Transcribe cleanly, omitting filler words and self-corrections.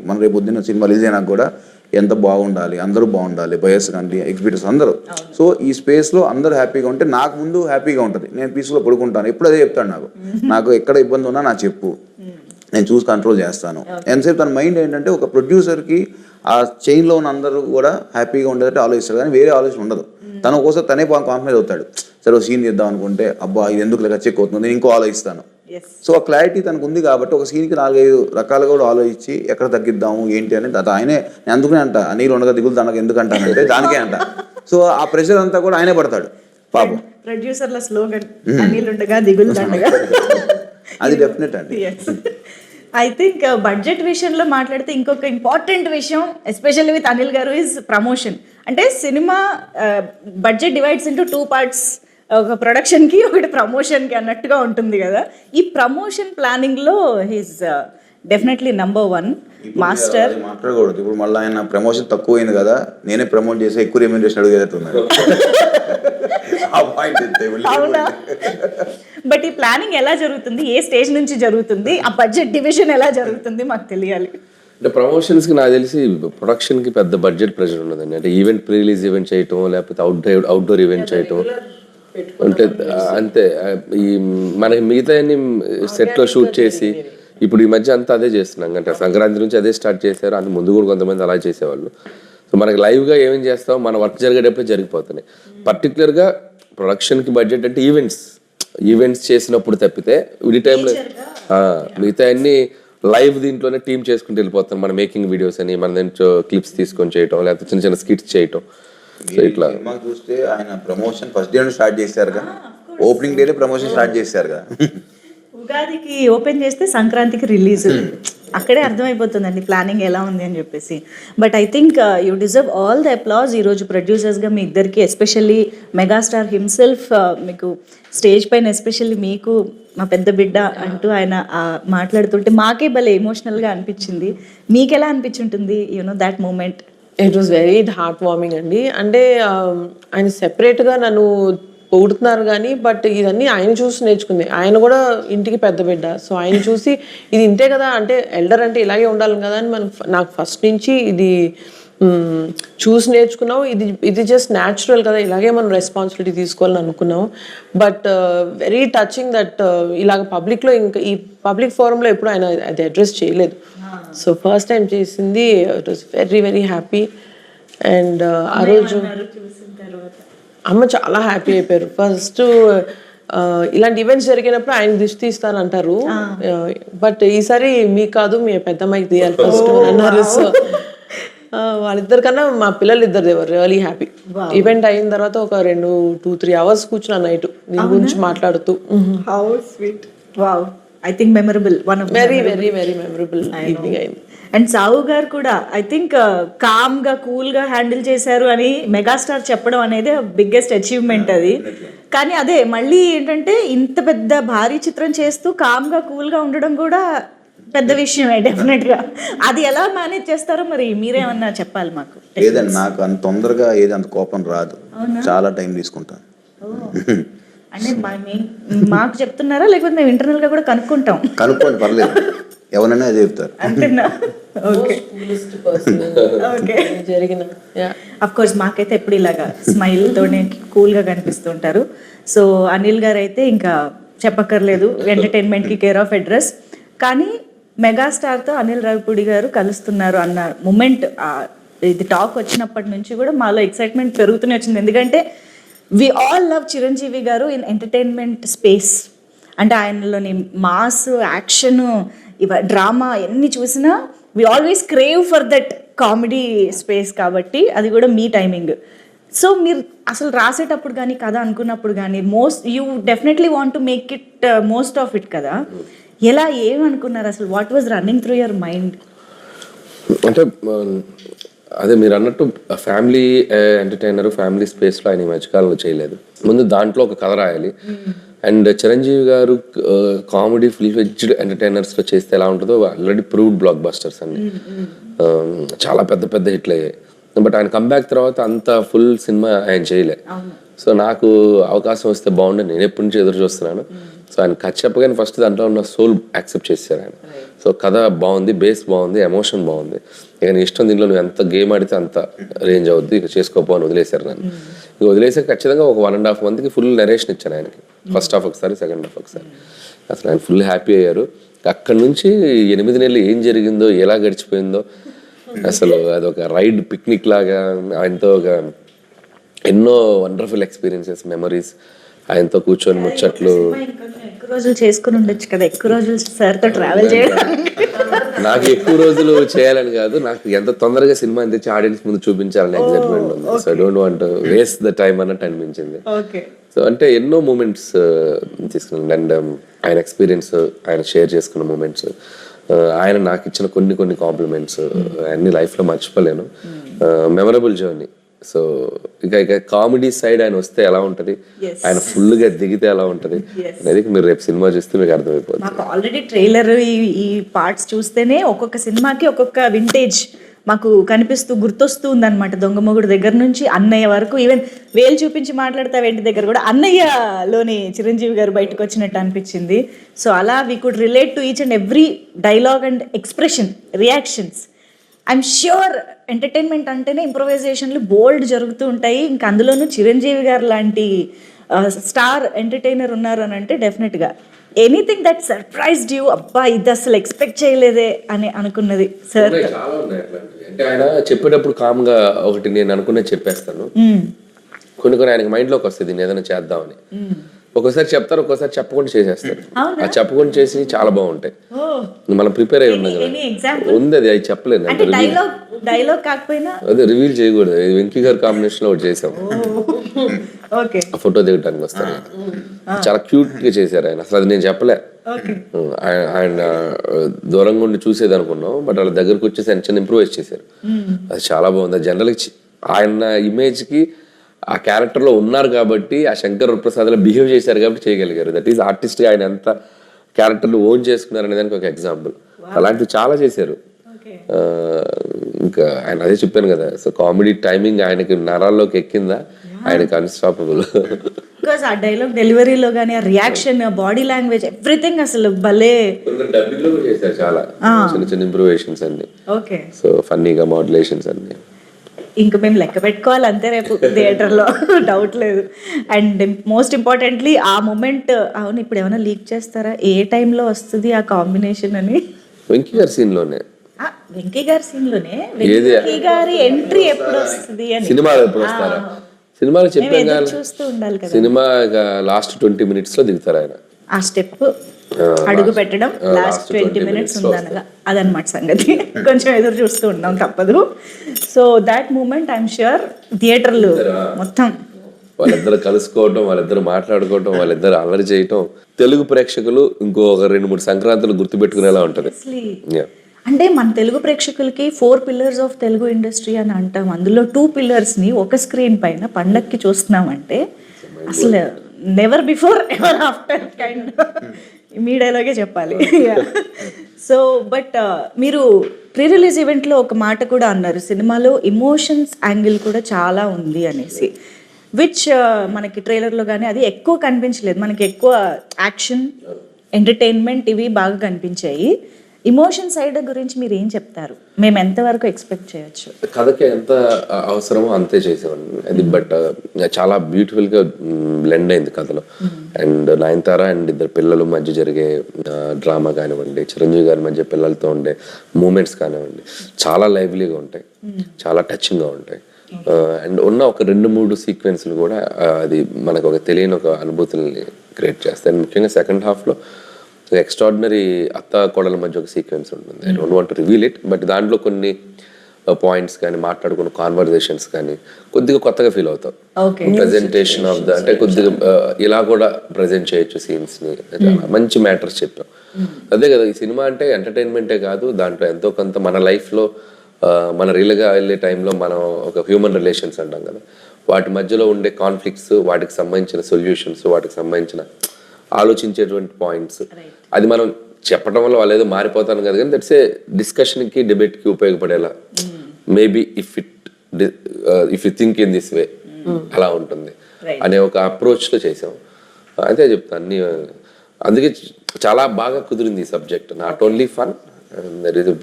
మన రేపు పొద్దున్న సినిమా రిలీజ్ అయినా కూడా ఎంత బాగుండాలి, అందరూ బాగుండాలి, బయర్స్ కానీ ఎగ్జిబిటర్స్ అందరూ. సో ఈ స్పేస్లో అందరూ హ్యాపీగా ఉంటే నాకు ముందు హ్యాపీగా ఉంటుంది, నేను పీస్ఫుల్గా పడుకుంటాను. ఎప్పుడు అదే చెప్తాను, నాకు ఎక్కడ ఇబ్బంది ఉన్నా నాకు చెప్పు, నేను చూసి కంట్రోల్ చేస్తాను. ఎంతసేపు తన మైండ్ ఏంటంటే ఒక ప్రొడ్యూసర్కి ఆ చైన్లో ఉన్న అందరూ కూడా హ్యాపీగా ఉండేటట్టు ఆలోచిస్తాడు, కానీ వేరే ఆలోచన ఉండదు. తను ఒక్కోసారి తనే కాంప్రమైజ్ అవుతాడు. సరే సీన్ చేద్దాం అనుకుంటే అబ్బా ఇది ఎందుకు లేక చెక్ అవుతుంది, నేను ఇంకో ఆలోచిస్తాను. సో ఆ క్లారిటీ తనకు ఉంది కాబట్టి ఒక సీన్కి 4-5 రకాలుగా కూడా ఆలోచించి ఎక్కడ తగ్గిద్దాము ఏంటి అని ఆయనే. నేను అందుకనే అంట నీళ్ళు ఉండగా దిగులు తనకు ఎందుకు అంటానంటే దానికే అంట. సో ఆ ప్రెషర్ అంతా కూడా ఆయనే పడతాడు పాపం. ప్రొడ్యూసర్ల స్లోగన్ నీళ్ళు ఉండగా దిగులు దండగా. అది డెఫినెట్ అండి. ఐ థింక్ బడ్జెట్ విషయంలో మాట్లాడితే ఇంకొక ఇంపార్టెంట్ విషయం ఎస్పెషల్లీ విత్ అనిల్ గారు ఈజ్ ప్రమోషన్. అంటే cinema budget divides into 2 parts, ఒక ప్రొడక్షన్కి ఒకటి ప్రమోషన్కి అన్నట్టుగా ఉంటుంది కదా. ఈ ప్రమోషన్ ప్లానింగ్లో హీస్ డెఫినెట్లీ నంబర్ 1 మాస్టర్. మాట్లాడకూడదు ఇప్పుడు, మళ్ళీ ఆయన ప్రమోషన్ తక్కువైంది కదా, నేనే ప్రమోట్ చేసి ఎక్కువ రెమ్యూనరేషన్ అడిగేటట్టున్నాను. అవునా? బట్ ఈ ప్లానింగ్ ఎలా జరుగుతుంది, ఏ స్టేజ్ నుంచి జరుగుతుంది, ఆ బడ్జెట్ డివిజన్ ఎలా జరుగుతుంది మాకు తెలియాలి. అంటే ప్రమోషన్స్కి నాకు తెలిసి ప్రొడక్షన్కి పెద్ద బడ్జెట్ ప్రెషర్ ఉండదండి. అంటే ఈవెంట్ ప్రీ రిలీజ్ ఈవెంట్ చేయటం, లేకపోతే అవుట్డోర్ ఈవెంట్ చేయటం అంటే అంతే. ఈ మనకి మిగతా సెట్లో షూట్ చేసి ఇప్పుడు ఈ మధ్య అంతా అదే చేస్తున్నాం. అంటే సంక్రాంతి నుంచి అదే స్టార్ట్ చేశారు, అంత ముందు కూడా కొంతమంది అలా చేసేవాళ్ళు. సో మనకి లైవ్గా ఏమేం చేస్తామో మన వర్క్ జరిగేటప్పుడే జరిగిపోతున్నాయి. పర్టికులర్గా ప్రొడక్షన్కి బడ్జెట్ అంటే ఈవెంట్స్ చేసినప్పుడు తప్పితే ఈ టైంలో మిగతా అన్ని లైవ్ దీంట్లోనే టీమ్ చేసుకుంటూ వెళ్ళిపోతాం. మన మేకింగ్ వీడియోస్ అని మన దాంట్లో క్లిప్స్ తీసుకొని చేయటం, లేకపోతే చిన్న చిన్న స్కిట్స్ చేయటం. సో ఇట్లా చూస్తే ఆయన ప్రమోషన్ ఫస్ట్ డే స్టార్ట్ చేశారు కదా, ఓపెనింగ్ డేనే ప్రమోషన్ స్టార్ట్ చేశారు కదా. ఉగాదికి ఓపెన్ చేస్తే సంక్రాంతికి రిలీజ్, అక్కడే అర్థమైపోతుందండి ప్లానింగ్ ఎలా ఉంది అని చెప్పేసి. But I think you deserve all the applause. ఈరోజు ప్రొడ్యూసర్స్గా మీ ఇద్దరికి, ఎస్పెషల్లీ మెగాస్టార్ హిమ్సెల్ఫ్ మీకు స్టేజ్ పైన, ఎస్పెషల్లీ మీకు మా పెద్ద బిడ్డ అంటూ ఆయన మాట్లాడుతుంటే మాకే భలే ఎమోషనల్గా అనిపించింది. మీకు ఎలా అనిపించుంటుంది that moment? It was very heart warming అండి. అంటే ఆయన సెపరేట్గా నన్ను పొగుడుతున్నారు కానీ, బట్ ఇవన్నీ ఆయన చూసి నేర్చుకుంది. ఆయన కూడా ఇంటికి పెద్ద బిడ్డ, సో ఆయన చూసి ఇది ఇంతే కదా, అంటే ఎల్డర్ అంటే ఇలాగే ఉండాలి కదా అని నాకు ఫస్ట్ నుంచి ఇది చూసి నేర్చుకున్నావు. ఇది జస్ట్ న్యాచురల్ కదా, ఇలాగే మనం రెస్పాన్సిబిలిటీ తీసుకోవాలని అనుకున్నాము. బట్ వెరీ టచింగ్ దట్ ఇలాగ పబ్లిక్లో, ఇంకా ఈ పబ్లిక్ ఫోరంలో ఎప్పుడు ఆయన అది అడ్రస్ చేయలేదు. సో ఫస్ట్ టైం చేసింది. It was very very happy. And ఆ రోజు అమ్మ చాలా హ్యాపీ అయిపోయారు. ఫస్ట్ ఇలాంటి ఈవెంట్స్ జరిగినప్పుడు ఆయన దిష్టి తీస్తానంటారు, బట్ ఈసారి మీకు కాదు మీ పెద్దమ్మాయికి తీయాలి ఫస్ట్ అన్నారు. సో వాళ్ళిద్దరికన్నా మా పిల్లలు ఇద్దరు దేవర్ రియలీ హ్యాపీ. ఈవెంట్ అయిన తర్వాత ఒక 2-3 hours కూర్చున్నా నైట్ దీని గురించి మాట్లాడుతూ. How sweet. Wow. I think memorable, one of very very very memorable evening అయింది. అండ్ సావు గారు కూడా ఐ థింక్ కామ్గా కూల్గా హ్యాండిల్ చేశారు అని మెగాస్టార్ చెప్పడం అనేది బిగ్గెస్ట్ అచీవ్మెంట్ అది. కానీ అదే మళ్ళీ ఏంటంటే ఇంత పెద్ద భారీ చిత్రం చేస్తూ కామ్గా కూల్గా ఉండడం కూడా పెద్ద విషయమే డెఫినెట్గా. అది ఎలా మేనేజ్ చేస్తారో మరి మీరేమన్నా చెప్పాలి మాకు. లేదండి, నాకు అంత తొందరగా అంత కోపం రాదు, చాలా టైం తీసుకుంటాను. అంటే మాకు చెప్తున్నారా, లేకపోతే మేము ఇంటర్నల్గా కూడా కనుక్కుంటాం? కనుక్కోండి, పర్లేదు, ఎవరైనా అదే చెప్తారు. అంతేనా? ఓకే. అఫ్ కోర్స్ మాకైతే ఎప్పుడు ఇలాగా స్మైల్తోనే కూల్గా కనిపిస్తుంటారు. సో అనిల్ గారు అయితే ఇంకా చెప్పక్కర్లేదు, ఎంటర్టైన్మెంట్కి కేర్ ఆఫ్ అడ్రస్. కానీ మెగాస్టార్తో అనిల్ రావిపూడి గారు కలుస్తున్నారు అన్న మూమెంట్, ఇది టాక్ వచ్చినప్పటి నుంచి కూడా మాలో ఎక్సైట్మెంట్ పెరుగుతూనే వచ్చింది. ఎందుకంటే వి ఆల్ లవ్ చిరంజీవి గారు ఇన్ ఎంటర్టైన్మెంట్ స్పేస్. అంటే ఆయనలోని మాస్, యాక్షన్, డ్రామా ఎన్ని చూసినా we always crave for that comedy space. కాబట్టి అది కూడా మీ టైమింగ్. సో మీరు అసలు రాసేటప్పుడు కానీ కథ అనుకున్నప్పుడు కానీ you definitely want to make it most of it కదా. ఎలా ఏమనుకున్నారు అసలు? What was running through your mind? అంటే అదే మీరు అన్నట్టు ఫ్యామిలీ ఎంటర్టైనర్, ఫ్యామిలీ స్పేస్లో ఆయన ఈ మధ్యకాలంలో చేయలేదు. ముందు దాంట్లో ఒక కథ రాయాలి. అండ్ చిరంజీవి గారు కామెడీ ఫుల్ ఫ్లెడ్జ్డ్ ఎంటర్టైనర్స్లో చేస్తే ఎలా ఉంటుందో ఆల్రెడీ ప్రూవ్డ్ బ్లాక్ బస్టర్స్ అండి, చాలా పెద్ద పెద్ద హిట్లు అయ్యాయి. బట్ ఆయన కంబ్యాక్ తర్వాత అంత ఫుల్ సినిమా ఆయన చేయలే. సో నాకు అవకాశం వస్తే బాగుండే, నేను ఎప్పటి నుంచి ఎదురు చూస్తున్నాను. సో ఆయన కథ చెప్పగానే ఫస్ట్ దాంట్లో ఉన్న సోల్ యాక్సెప్ట్ చేశారు ఆయన. సో కథ బాగుంది, బేస్ బాగుంది, ఎమోషన్ బాగుంది, ఇక నీ ఇష్టం, దీంట్లో నువ్వు ఎంత గేమ్ ఆడితే అంత రేంజ్ అవుద్ది, ఇక చేసుకోపో అని వదిలేశారు నన్ను. ఇక వదిలేసాక ఖచ్చితంగా ఒక 1.5 monthకి ఫుల్ నరేషన్ ఇచ్చాను ఆయనకి. ఫస్ట్ హాఫ్ ఒకసారి, సెకండ్ హాఫ్ ఒకసారి. అసలు ఆయన ఫుల్ హ్యాపీ అయ్యారు. అక్కడి నుంచి 8 నెలలు ఏం జరిగిందో, ఎలా గడిచిపోయిందో, అసలు అదొక రైడ్, పిక్నిక్ లాగా ఆయనతో ఒక ఎన్నో వండర్ఫుల్ ఎక్స్పీరియన్సెస్, మెమరీస్, ఆయనతో కూర్చొని ముచ్చట్లు. ఎక్కువ రోజులు చేసుకుని ఉండొచ్చు కదా, ఎక్కువ రోజులు సార్తో ట్రావెల్ చేయడానికి. నాకు ఎక్కువ రోజులు చేయాలని కాదు, నాకు ఎంత తొందరగా సినిమా తెచ్చి ఆడియన్స్ ముందు చూపించాలని ఎగ్జైట్మెంట్ ఉంది. So I don't want waste the time అన్నట్టు అనిపించింది. సో అంటే ఎన్నో మూమెంట్స్ తీసుకున్నాను. అండ్ ఆయన ఎక్స్పీరియన్స్, ఆయన షేర్ చేసుకున్న మూమెంట్స్, ఆయన నాకు ఇచ్చిన కొన్ని కాంప్లిమెంట్స్ అన్ని లైఫ్లో మర్చిపోలేను. Memorable journey. సో ఇక కామెడీ సైడ్ ఆయన వస్తే ఎలా ఉంటది, ఆయన ఫుల్గా దిగితే ఎలా ఉంటది అనేది మీరు రేపు సినిమా చూస్తే మీకు అర్థమైపోతుంది. మాకు ఆల్రెడీ ట్రైలర్, ఈ పార్ట్స్ చూస్తేనే ఒక్కొక్క సినిమాకి ఒక్కొక్క వింటేజ్ మాకు కనిపిస్తూ గుర్తొస్తూ ఉందన్నమాట. దొంగమొగుడు దగ్గర నుంచి అన్నయ్య వరకు, ఈవెన్ వేలు చూపించి మాట్లాడతా వెంటి దగ్గర కూడా అన్నయ్యలోని చిరంజీవి గారు బయటకు వచ్చినట్టు అనిపించింది. సో అలా we could relate to each and every dialogue and expression, reactions. I'm sure entertainment అంటేనే ఇంప్రొవైజేషన్లు బోల్డ్ జరుగుతూ ఉంటాయి. ఇంకా అందులోనూ చిరంజీవి గారు లాంటి స్టార్ ఎంటర్టైనర్ ఉన్నారు అని అంటే డెఫినెట్గా ఎనీథింగ్ దట్ సర్ప్రైజ్డ్ యూ, అబ్బా ఇది అసలు ఎక్స్పెక్ట్ చేయలేదే అని అనుకున్నది సార్? చాలా ఉన్నాయి అట్లాంటివి. అంటే ఆయన చెప్పేటప్పుడు కామ్గా ఒకటి నేను అనుకున్నది చెప్పేస్తాను. కొన్ని ఆయనకి మైండ్లోకి వస్తుంది నేను ఏదైనా చేద్దామని. ఒక్కోసారి చెప్తారు, ఒక్కోసారి చెప్పకుండా చేసేస్తారు. ఆ చెప్పకుండా చేసి చాలా బాగుంటాయి. మనం ప్రిపేర్ అయి ఉన్నాం కదా, ఉంది అది చెప్పలేదు. డైలాగ్ కాకపోయినా అదే రివీల్ చేయకూడదు. వెంకీ గారు కాంబినేషన్ లో ఒకటి చేసాం, ఫోటో దిగటానికి వస్తాను. చాలా క్యూట్ గా చేశారు ఆయన. అసలు అది నేను చెప్పలే, ఆయన దూరంగా ఉండి చూసేది అనుకున్నాం, బట్ వాళ్ళ దగ్గరకు వచ్చేసి ఆయన చిన్న ఇంప్రూవైజ్ చేశారు. అది చాలా బాగుంది. జనరల్గా ఆయన ఇమేజ్ కి ఆ క్యారెక్టర్ లో ఉన్నారు కాబట్టి, ఆ శంకర్ ప్రసాద్ లో బిహేవ్ చేశారు కాబట్టి చేయగలిగారు. దట్ ఈస్ ఆర్టిస్ట్ గా ఆయన ఎంత క్యారెక్టర్లు ఓన్ చేసుకున్నారు అనే దానికి ఒక ఎగ్జాంపుల్. అలాంటివి చాలా చేశారు. ఇంకా ఆయన అదే చెప్పాను కదా, సో కామెడీ టైమింగ్ ఆయనకి నరాల్లోకి ఎక్కిందా, ఆయనకి అన్స్టాపబుల్. బికాస్ ఆ డైలాగ్ డెలివరీలో కానీ, ఆ రియాక్షన్, బాడీ లాంగ్వేజ్, ఎవ్రీథింగ్ అసలు భలే. డబ్బింగ్ లో చేశారు చాలా చిన్న ఇంప్రూవేషన్స్ అన్ని. ఓకే. సో ఫన్నీగా మాడ్యులేషన్స్ అన్ని. ఇంకా మేము లెక్క పెట్టుకోవాలి అంతే రేపు థియేటర్లో, డౌట్ లేదు. అండ్ మోస్ట్ ఇంపార్టెంట్లీ ఆ మూమెంట్, అవును ఇప్పుడు ఏమైనా లీక్ చేస్తారా ఏ టైంలో వస్తుంది ఆ కాంబినేషన్ అని? వెంకీ గారి సీన్ లోనే, వెంకీ గారి సీన్ లోనే వెంకీ గారి ఎంట్రీ ఎప్పుడు వస్తుంది అని. సినిమాలో ఎప్పుడు వస్తారా? సినిమాలో చెప్పాను చూస్తూ ఉండాలి కదా. సినిమా లాస్ట్ 20 minutes లో దిగుతారు ఆయన. ఆ స్టెప్ అడుగు పెట్టడం లాస్ట్ 20 minutes ఉందనగా, అదనమాట సంగతి. కొంచెం ఎదురు చూస్తూ ఉన్నాం, తప్పదు. So that moment I'm sure థియేటర్లు మొత్తం వాళ్ళిద్దరు కలుసుకోవటం, వాళ్ళిద్దరు మాట్లాడుకోవటం, వాళ్ళిద్దరు అల్లరి చేయటం, తెలుగు ప్రేక్షకులు ఇంకో 2-3 సంక్రాంతులు గుర్తుపెట్టుకునేలా ఉంటది. అంటే మన తెలుగు ప్రేక్షకులకి 4 pillars ఆఫ్ తెలుగు ఇండస్ట్రీ అని అంటాం. అందులో 2 pillars ని ఒక స్క్రీన్ పైన పండక్కి చూస్తున్నామంటే అసలు never before ever after kind. మీ డైలాగే చెప్పాలి. సో బట్ మీరు ప్రీ రిలీజ్ ఈవెంట్లో ఒక మాట కూడా అన్నారు, సినిమాలో ఇమోషన్స్ యాంగిల్ కూడా చాలా ఉంది అనేసి, విచ్ మనకి ట్రైలర్లో కానీ అది ఎక్కువ కనిపించలేదు. మనకి ఎక్కువ యాక్షన్, ఎంటర్టైన్మెంట్ ఇవి బాగా కనిపించాయి. ఇమోషన్ సైడ్ గురించి మీరు ఏం చెప్తారు? మేము ఎంతవరకు ఎక్స్పెక్ట్ చేయొచ్చు? కథకి ఎంత అవసరమో అంతే చేసేవాడిని అది. బట్ చాలా బ్యూటిఫుల్ గా బ్లెండ్ అయింది కథలో. అండ్ నయనతార అండ్ 2 పిల్లల మధ్య జరిగే డ్రామా కానివ్వండి, చిరంజీవి గారి మధ్య పిల్లలతో ఉండే మూమెంట్స్ కానివ్వండి, చాలా లైవ్లీగా ఉంటాయి, చాలా టచింగ్ గా ఉంటాయి. అండ్ ఉన్న ఒక 2-3 సీక్వెన్స్లు కూడా అది మనకు ఒక తెలియని ఒక అనుభూతుల్ని క్రియేట్ చేస్తాయి. అండ్ ముఖ్యంగా సెకండ్ హాఫ్లో ఎక్స్ట్రాడినరీ అత్త కోడల మధ్య ఒక సీక్వెన్స్ ఉంటుంది. I don't want to reveal it, but దాంట్లో కొన్ని పాయింట్స్ కానీ, మాట్లాడుకున్న కాన్వర్జేషన్స్ కానీ కొద్దిగా కొత్తగా ఫీల్ అవుతాం. ప్రెజెంటేషన్ ఆఫ్ ద, అంటే కొద్దిగా ఇలా కూడా ప్రజెంట్ చేయొచ్చు సీన్స్ని, మంచి మ్యాటర్స్ చెప్పాం. అదే కదా ఈ సినిమా అంటే, ఎంటర్టైన్మెంటే కాదు, దాంట్లో ఎంతో కొంత మన లైఫ్లో మన రియల్గా వెళ్ళే టైంలో మనం ఒక హ్యూమన్ రిలేషన్స్ అంటాం కదా, వాటి మధ్యలో ఉండే కాన్ఫ్లిక్ట్స్, వాటికి సంబంధించిన సొల్యూషన్స్, వాటికి సంబంధించిన ఆలోచించేటువంటి పాయింట్స్, అది మనం చెప్పడం వల్ల వాళ్ళు ఏదో మారిపోతాను కదా, కానీ దట్స్ ఏ డిస్కషన్కి, డిబేట్కి ఉపయోగపడేలా. Maybe if you think in this way అలా ఉంటుంది అనే ఒక అప్రోచ్లో చేసాం. అంతే చెప్తాను. అన్ని అందుకే చాలా బాగా కుదిరింది ఈ subject. Not only fun, there is